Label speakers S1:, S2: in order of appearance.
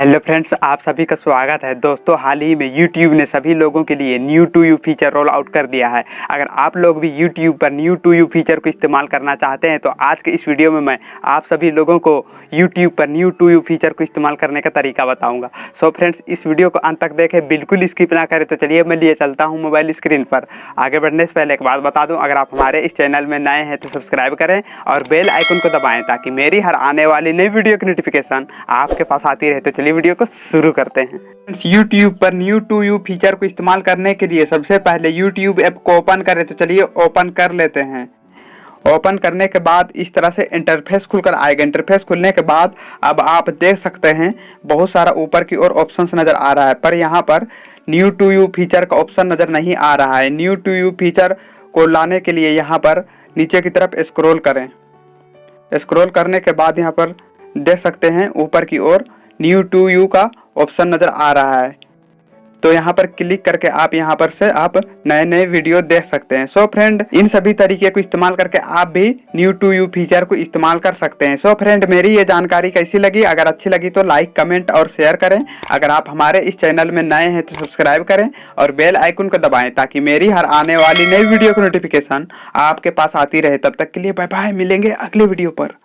S1: Hello friends, आप सभी का स्वागत है। दोस्तों, हाल ही में YouTube ने सभी लोगों के लिए new to you feature roll out कर दिया है। अगर आप लोग भी YouTube पर न्यू टू यू फीचर को इस्तेमाल करना चाहते हैं तो आज के इस वीडियो में मैं आप सभी लोगों को YouTube पर न्यू टू यू फीचर को इस्तेमाल करने का तरीका बताऊंगा। सो फ्रेंड्स, इस वीडियो को अंत तक देखें, बिल्कुल स्किप ना करें। तो चलिए मैं लिए चलता हूँ मोबाइल स्क्रीन पर। आगे बढ़ने से पहले एक बात बता दूँ, अगर आप हमारे इस चैनल में नए हैं तो सब्सक्राइब करें और बेल आइकन को दबाएँ ताकि मेरी हर आने वाली नई वीडियो की नोटिफिकेशन आपके पास आती रहे। तो चलिए वीडियो को शुरू करते हैं। YouTube पर न्यू टू यू फीचर को इस्तेमाल करने के लिए सबसे पहले YouTube ऐप को ओपन करें। तो चलिए ओपन कर लेते हैं। ओपन करने के बाद इस तरह से इंटरफेस खुलकर आएगा। इंटरफेस खुलने के बाद अब आप देख सकते हैं बहुत सारा ऊपर की ओर ऑप्शंस नज़र आ रहा है, पर यहाँ पर न्यू टू यू फीचर का ऑप्शन नज़र नहीं आ रहा है। न्यू टू यू फीचर को लाने के लिए यहाँ पर नीचे की तरफ स्क्रॉल करें। स्क्रॉल करने के बाद यहाँ पर देख सकते हैं ऊपर की ओर न्यू टू यू का ऑप्शन नज़र आ रहा है। तो यहाँ पर क्लिक करके आप यहाँ पर से आप नए नए वीडियो देख सकते हैं। सो फ्रेंड, इन सभी तरीके को इस्तेमाल करके आप भी न्यू टू यू फीचर को इस्तेमाल कर सकते हैं। सो फ्रेंड, मेरी ये जानकारी कैसी लगी? अगर अच्छी लगी तो लाइक, कमेंट और शेयर करें। अगर आप हमारे इस चैनल में नए हैं तो सब्सक्राइब करें और बेल आइकन को दबाएं ताकि मेरी हर आने वाली नई वीडियो की नोटिफिकेशन आपके पास आती रहे। तब तक के लिए बाय बाय, मिलेंगे अगले वीडियो पर।